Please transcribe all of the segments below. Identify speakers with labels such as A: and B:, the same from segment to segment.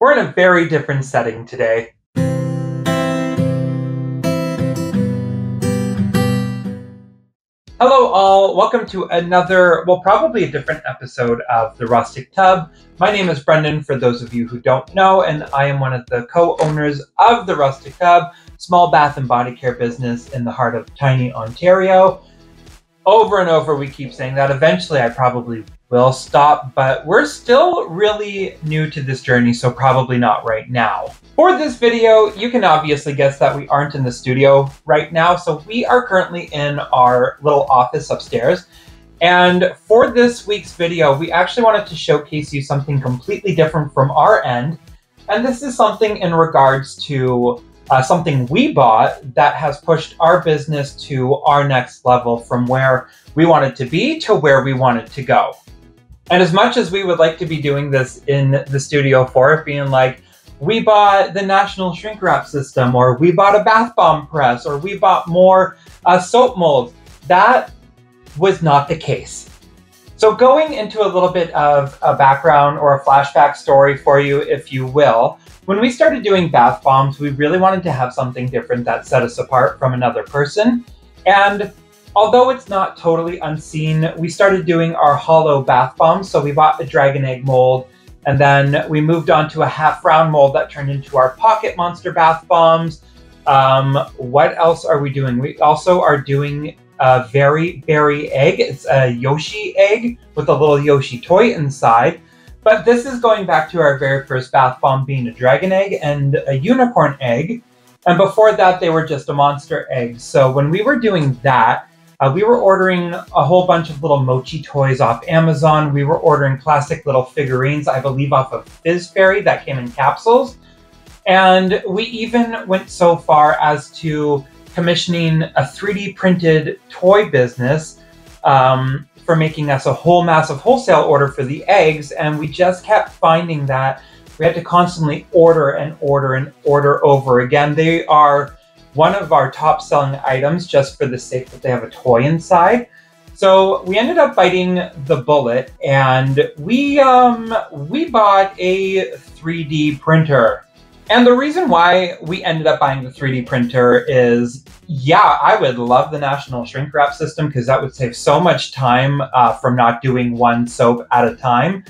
A: We're in a very different setting today. Hello all, welcome to another, well, probably a different episode of The Rustic Tub. My name is Brendan, for those of you who don't know, and I am one of the co-owners of The Rustic Tub, small bath and body care business in the heart of tiny Ontario. Over and over we keep saying that. Eventually I probably will stop, but we're still really new to this journey, so probably not right now. For this video, you can obviously guess that we aren't in the studio right now, so we are currently in our little office upstairs. And for this week's video, we actually wanted to showcase you something completely different from our end. And this is something in regards to something we bought that has pushed our business to our next level, from where we wanted to be to where we wanted to go. And as much as we would like to be doing this in the studio for it, being like, we bought the National Shrinkwrap System, or we bought a Bathbomb Press, or we bought more soap molds, that was not the case. So going into a little bit of a background or a flashback story for you, if you will, when we started doing bath bombs, we really wanted to have something different that set us apart from another person. And although it's not totally unseen, we started doing our hollow bath bombs. So we bought a dragon egg mold, and then we moved on to a half round mold that turned into our pocket monster bath bombs. What else are we doing? We also are doing a very berry egg. It's a Yoshi egg with a little Yoshi toy inside. But this is going back to our very first bath bomb being a dragon egg and a unicorn egg. And before that, they were just a monster egg. So when we were doing that, we were ordering a whole bunch of little mochi toys off Amazon. We were ordering plastic little figurines, I believe off of Fizz Fairy, that came in capsules. And we even went so far as to commissioning a 3D printed toy business for making us a whole massive wholesale order for the eggs. And we just kept finding that we had to constantly order and order and order over again. They are one of our top selling items just for the sake that they have a toy inside. So we ended up biting the bullet, and we bought a 3D printer. And the reason why we ended up buying the 3D printer is, yeah, I would love the National Shrinkwrap System, because that would save so much time from not doing one soap at a time.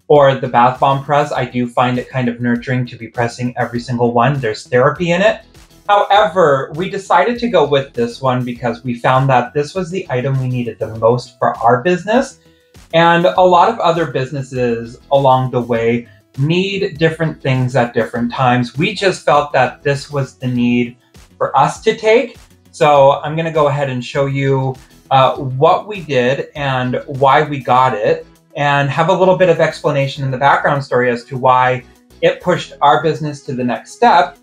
A: Or the Bathbomb Press, I do find it kind of nurturing to be pressing every single one. There's therapy in it. However, we decided to go with this one because we found that this was the item we needed the most for our business. And a lot of other businesses along the way need different things at different times. We just felt that this was the need for us to take. So I'm going to go ahead and show you what we did and why we got it, and have a little bit of explanation in the background story as to why it pushed our business to the next step.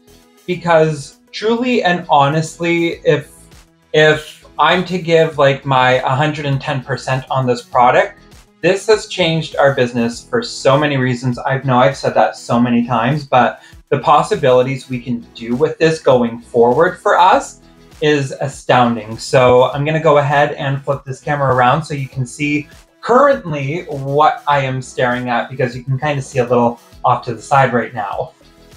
A: Because truly and honestly, if I'm to give like my 110% on this product, this has changed our business for so many reasons. I know I've said that so many times, but the possibilities we can do with this going forward for us is astounding. So I'm going to go ahead and flip this camera around so you can see currently what I am staring at, because you can kind of see a little off to the side right now.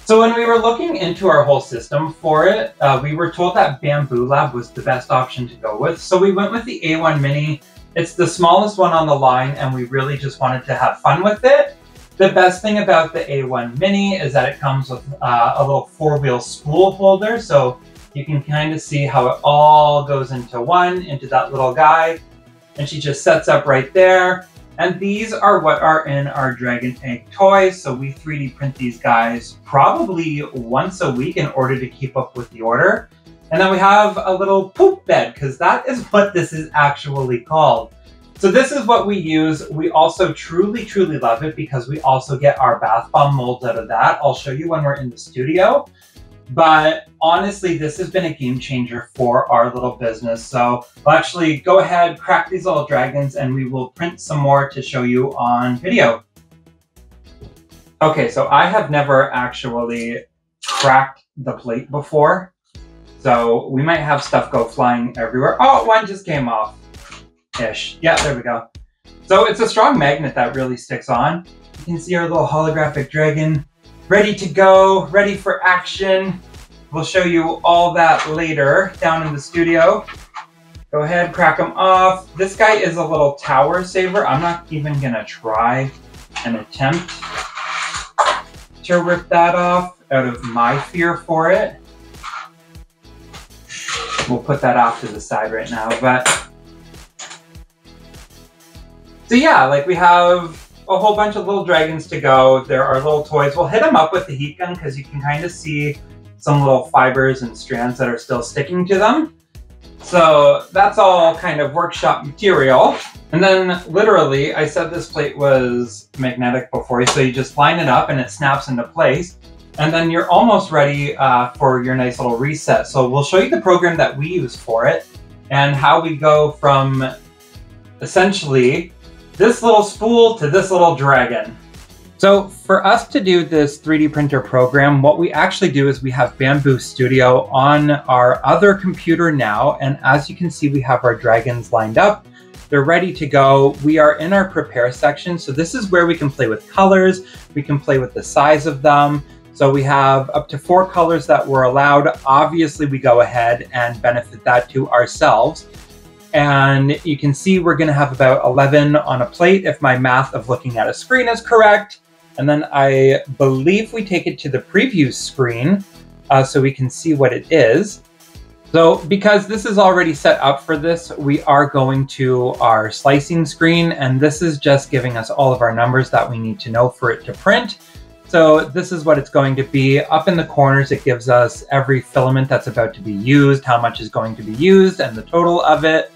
A: So when we were looking into our whole system for it, we were told that Bamboo Lab was the best option to go with. So we went with the A1 Mini. It's the smallest one on the line, and we really just wanted to have fun with it. The best thing about the A1 Mini is that it comes with a little 4-wheel spool holder. So you can kind of see how it all goes into that little guy. And she just sets up right there. And these are what are in our dragon egg toys. So we 3D print these guys probably once a week in order to keep up with the order. And then we have a little poop bed, because that is what this is actually called. So this is what we use. We also truly, truly love it because we also get our bath bomb molds out of that. I'll show you when we're in the studio. But honestly, this has been a game changer for our little business. So we'll actually go ahead, crack these little dragons, and we will print some more to show you on video. Okay, so I have never actually cracked the plate before. So we might have stuff go flying everywhere. Oh, one just came off. Ish. Yeah, there we go. So it's a strong magnet that really sticks on. You can see our little holographic dragon ready to go, ready for action. We'll show you all that later down in the studio. Go ahead, crack them off. This guy is a little tower saver. I'm not even gonna try and attempt to rip that off out of my fear for it. We'll put that off to the side right now, but so yeah, like we have a whole bunch of little dragons to go. There are little toys. We'll hit them up with the heat gun because you can kind of see some little fibers and strands that are still sticking to them. So that's all kind of workshop material. And then literally, I said this plate was magnetic before, so you just line it up and it snaps into place. And then you're almost ready for your nice little reset. So we'll show you the program that we use for it and how we go from essentially this little spool to this little dragon. So for us to do this 3D printer program, what we actually do is we have Bamboo Studio on our other computer now. And as you can see, we have our dragons lined up. They're ready to go. We are in our prepare section. So this is where we can play with colors. We can play with the size of them. So we have up to 4 colors that we're allowed. Obviously, we go ahead and benefit that to ourselves. And you can see we're gonna have about 11 on a plate if my math of looking at a screen is correct. And then I believe we take it to the preview screen so we can see what it is. So because this is already set up for this, we are going to our slicing screen, and this is just giving us all of our numbers that we need to know for it to print. So this is what it's going to be. Up in the corners, it gives us every filament that's about to be used, how much is going to be used, and the total of it.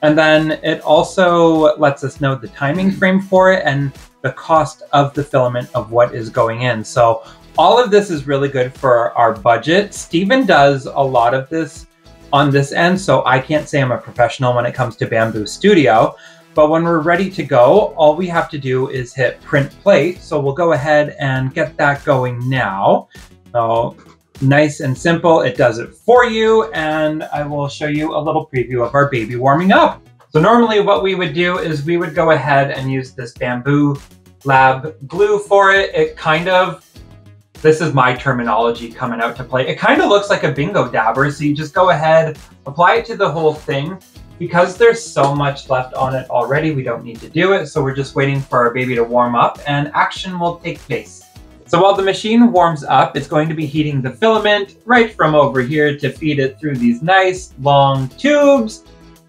A: And then it also lets us know the timing frame for it and the cost of the filament of what is going in. So all of this is really good for our budget. Steven does a lot of this on this end, so I can't say I'm a professional when it comes to Bamboo Studio. But when we're ready to go, all we have to do is hit print plate. So we'll go ahead and get that going now. So nice and simple, it does it for you. And I will show you a little preview of our baby warming up. So normally what we would do is we would go ahead and use this Bamboo Lab glue for it. It kind of, this is my terminology coming out to play. It kind of looks like a bingo dabber. So you just go ahead, apply it to the whole thing. Because there's so much left on it already, we don't need to do it. So we're just waiting for our baby to warm up and action will take place. So while the machine warms up, it's going to be heating the filament right from over here to feed it through these nice long tubes.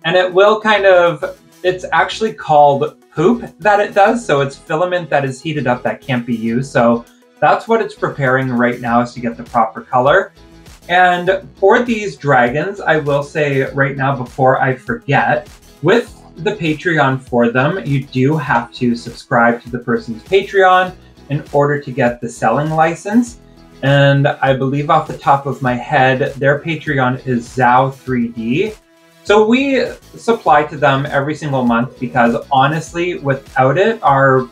A: And it will kind of, it's actually called poop that it does. So it's filament that is heated up that can't be used. So that's what it's preparing right now, is to get the proper color. And for these dragons, I will say right now, before I forget, with the Patreon for them, you do have to subscribe to the person's Patreon in order to get the selling license. And I believe off the top of my head, their Patreon is Zao3D. So we supply to them every single month because honestly, without it, our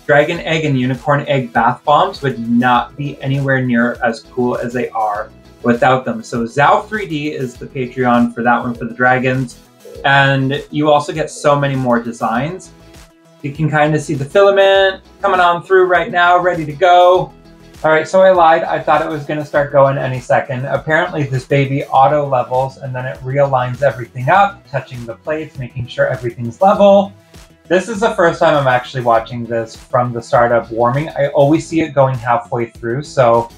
A: dragon egg and unicorn egg bath bombs would not be anywhere near as cool as they are without them. So Zao3D is the Patreon for that one, for the dragons. And you also get so many more designs. You can kind of see the filament coming on through right now, ready to go. All right, so I lied. I thought it was gonna start going any second. Apparently this baby auto levels and then it realigns everything up, touching the plates, making sure everything's level. This is the first time I'm actually watching this from the start of warming. I always see it going halfway through. So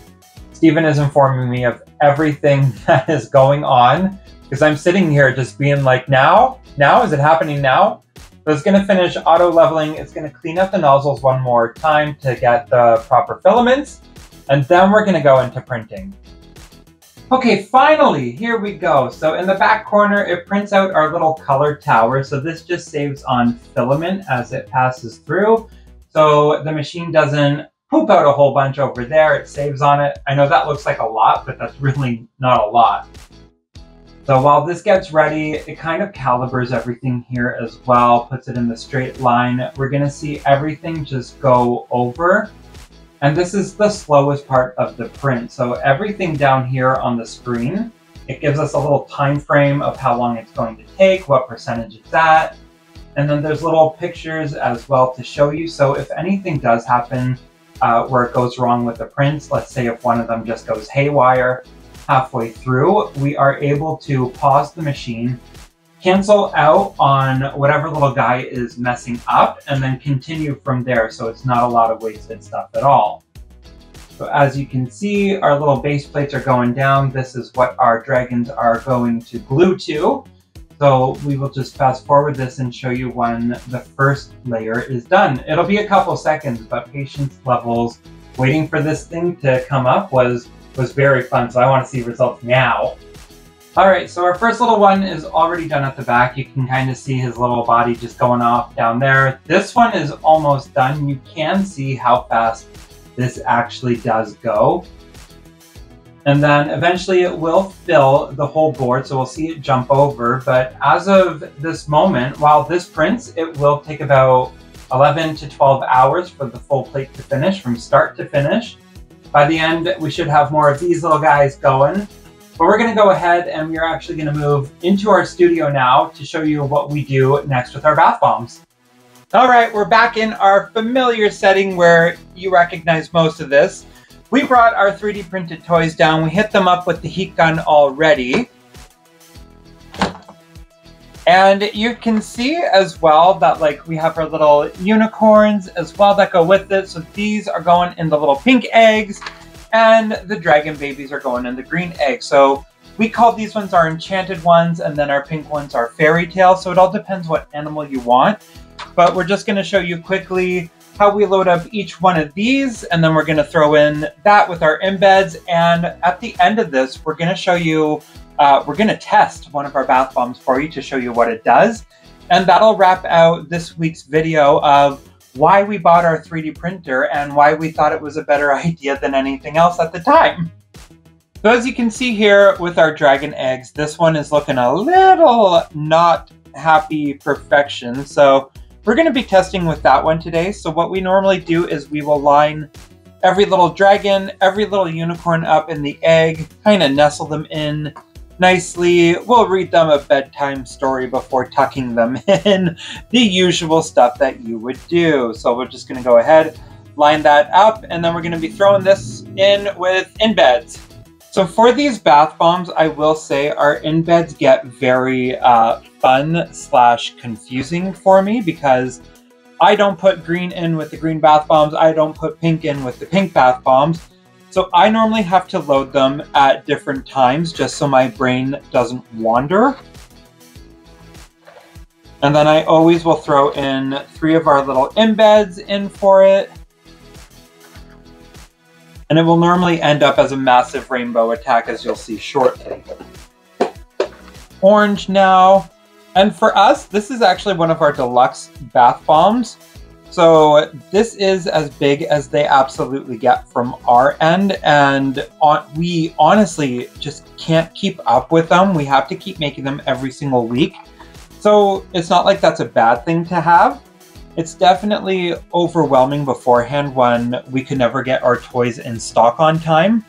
A: Steven is informing me of everything that is going on because I'm sitting here just being like, now? Is it happening now? So it's gonna finish auto leveling. It's gonna clean up the nozzles one more time to get the proper filaments. And then we're gonna go into printing. Okay, finally, here we go. So in the back corner, it prints out our little color tower. So this just saves on filament as it passes through. So the machine doesn't poop out a whole bunch over there. It saves on it. I know that looks like a lot, but that's really not a lot. So while this gets ready, it kind of calibers everything here as well, puts it in the straight line. We're gonna see everything just go over. And this is the slowest part of the print. So everything down here on the screen, it gives us a little time frame of how long it's going to take, what percentage it's at. And then there's little pictures as well to show you. So if anything does happen where it goes wrong with the prints. Let's say if one of them just goes haywire halfway through, we are able to pause the machine, cancel out on whatever little guy is messing up, and then continue from there, so it's not a lot of wasted stuff at all. So as you can see, our little base plates are going down. This is what our dragons are going to glue to. So we will just fast forward this and show you when the first layer is done. It'll be a couple seconds, but patience levels waiting for this thing to come up was very fun. So I want to see results now. All right, so our first little one is already done at the back. You can kind of see his little body just going off down there. This one is almost done. You can see how fast this actually does go. And then eventually it will fill the whole board, so we'll see it jump over. But as of this moment, while this prints, it will take about 11 to 12 hours for the full plate to finish, from start to finish. By the end, we should have more of these little guys going. But we're gonna go ahead and we're actually gonna move into our studio now to show you what we do next with our bath bombs. All right, we're back in our familiar setting where you recognize most of this. We brought our 3D printed toys down. We hit them up with the heat gun already. And you can see as well that like we have our little unicorns as well that go with it. So these are going in the little pink eggs and the dragon babies are going in the green eggs. So we call these ones our enchanted ones and then our pink ones are fairy tale. So it all depends what animal you want. But we're just gonna show you quickly how we load up each one of these, and then we're gonna throw in that with our embeds. And at the end of this, we're gonna show you, we're gonna test one of our bath bombs for you to show you what it does. And that'll wrap out this week's video of why we bought our 3D printer and why we thought it was a better idea than anything else at the time. So as you can see here with our dragon eggs, this one is looking a little not happy perfection. So we're going to be testing with that one today. So what we normally do is we will line every little dragon, every little unicorn up in the egg, kind of nestle them in nicely. We'll read them a bedtime story before tucking them in, the usual stuff that you would do. So we're just going to go ahead, line that up, and then we're going to be throwing this in with embeds. So for these bath bombs, I will say our embeds get very fun/confusing for me because I don't put green in with the green bath bombs. I don't put pink in with the pink bath bombs. So I normally have to load them at different times just so my brain doesn't wander. And then I always will throw in 3 of our little embeds in for it. And it will normally end up as a massive rainbow attack, as you'll see shortly. Orange now. And for us, this is actually one of our deluxe bath bombs. So this is as big as they absolutely get from our end. And we honestly just can't keep up with them. We have to keep making them every single week. So it's not like that's a bad thing to have. It's definitely overwhelming beforehand when we could never get our toys in stock on time.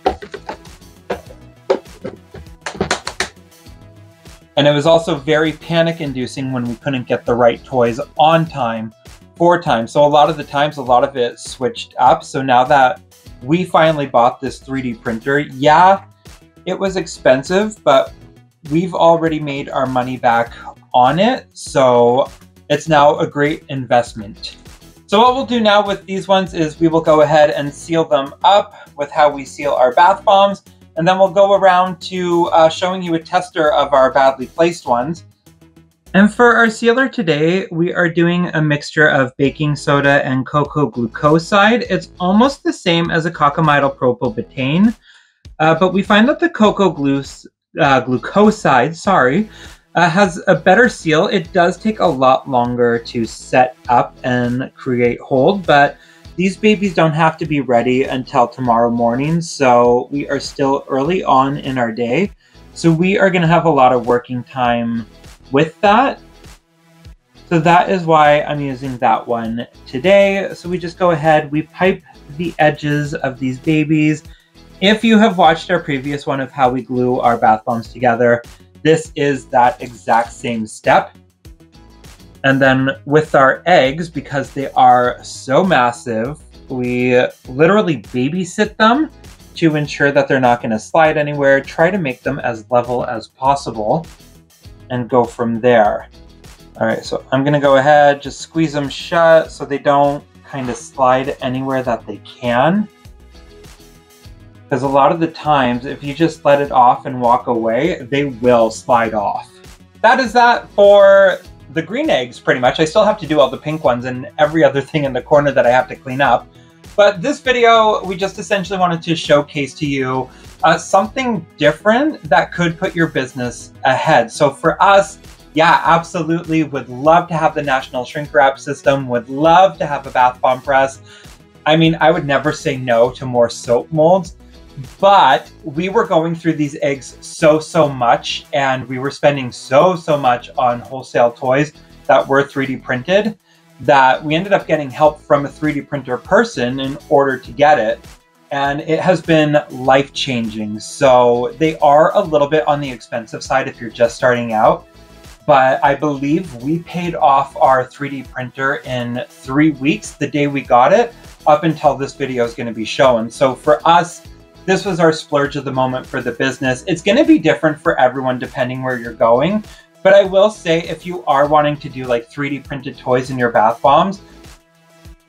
A: And it was also very panic-inducing when we couldn't get the right toys on time for time. So a lot of the times, a lot of it switched up. So now that we finally bought this 3D printer, yeah, it was expensive, but we've already made our money back on it. So it's now a great investment. So what we'll do now with these ones is we will go ahead and seal them up with how we seal our bath bombs. And then we'll go around to showing you a tester of our badly placed ones. And for our sealer today, we are doing a mixture of baking soda and cocoa glucoside. It's almost the same as a cocamidal propylbutane, but we find that the cocoa glucoside, has a better seal. It does take a lot longer to set up and create hold, but these babies don't have to be ready until tomorrow morning, so we are still early on in our day. So we are gonna have a lot of working time with that. So that is why I'm using that one today. So we just go ahead, we pipe the edges of these babies. If you have watched our previous one of how we glue our bath bombs together, this is that exact same step. And then with our eggs, because they are so massive, We literally babysit them to ensure that they're not going to slide anywhere. Try to make them as level as possible and go from there. All right, so I'm going to go ahead, just squeeze them shut so they don't kind of slide anywhere that they can. Because a lot of the times, if you just let it off and walk away, they will slide off. That is that for the green eggs, pretty much. I still have to do all the pink ones and every other thing in the corner that I have to clean up. But this video, we just essentially wanted to showcase to you something different that could put your business ahead. So for us, yeah, absolutely would love to have the National Shrinkwrap System, would love to have a Bathbomb Press. I mean, I would never say no to more soap molds, but we were going through these eggs so much, and we were spending so much on wholesale toys that were 3D printed, that we ended up getting help from a 3D printer person in order to get it. And it has been life-changing. So they are a little bit on the expensive side if you're just starting out. But I believe we paid off our 3D printer in 3 weeks, the day we got it, up until this video is going to be shown. So for us, this was our splurge of the moment for the business. It's going to be different for everyone depending where you're going. But I will say, if you are wanting to do like 3D printed toys in your bath bombs,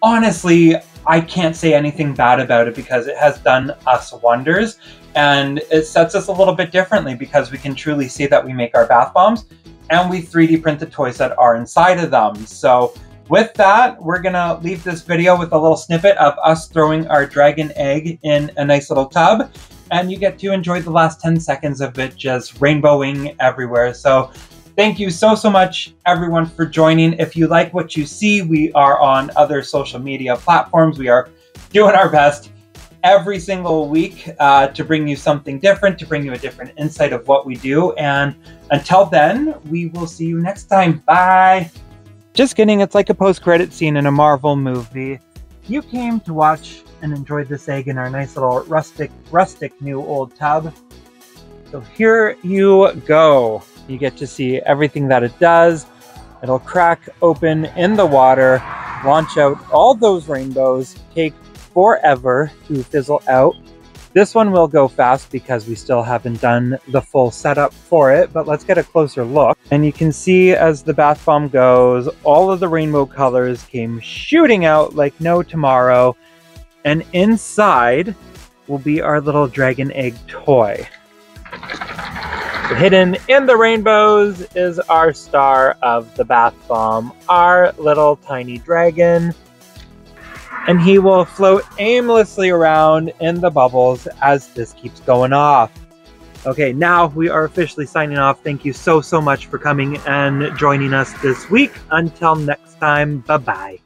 A: honestly, I can't say anything bad about it because it has done us wonders. And it sets us a little bit differently because we can truly say that we make our bath bombs and we 3D print the toys that are inside of them. So with that, we're gonna leave this video with a little snippet of us throwing our dragon egg in a nice little tub. And you get to enjoy the last 10 seconds of it just rainbowing everywhere. So thank you so much, everyone, for joining. If you like what you see, we are on other social media platforms. We are doing our best every single week to bring you something different, to bring you a different insight of what we do. And until then, we will see you next time. Bye. Just kidding. It's like a post-credit scene in a Marvel movie. You came to watch and enjoy this egg in our nice little rustic new old tub. So here you go. You get to see everything that it does. It'll crack open in the water, launch out all those rainbows, take forever to fizzle out. This one will go fast because we still haven't done the full setup for it, but let's get a closer look. And you can see as the bath bomb goes, all of the rainbow colors came shooting out like no tomorrow. And inside will be our little dragon egg toy. Hidden in the rainbows is our star of the bath bomb, our little tiny dragon. And he will float aimlessly around in the bubbles as this keeps going off. Okay, now we are officially signing off. Thank you so much for coming and joining us this week. Until next time, bye-bye.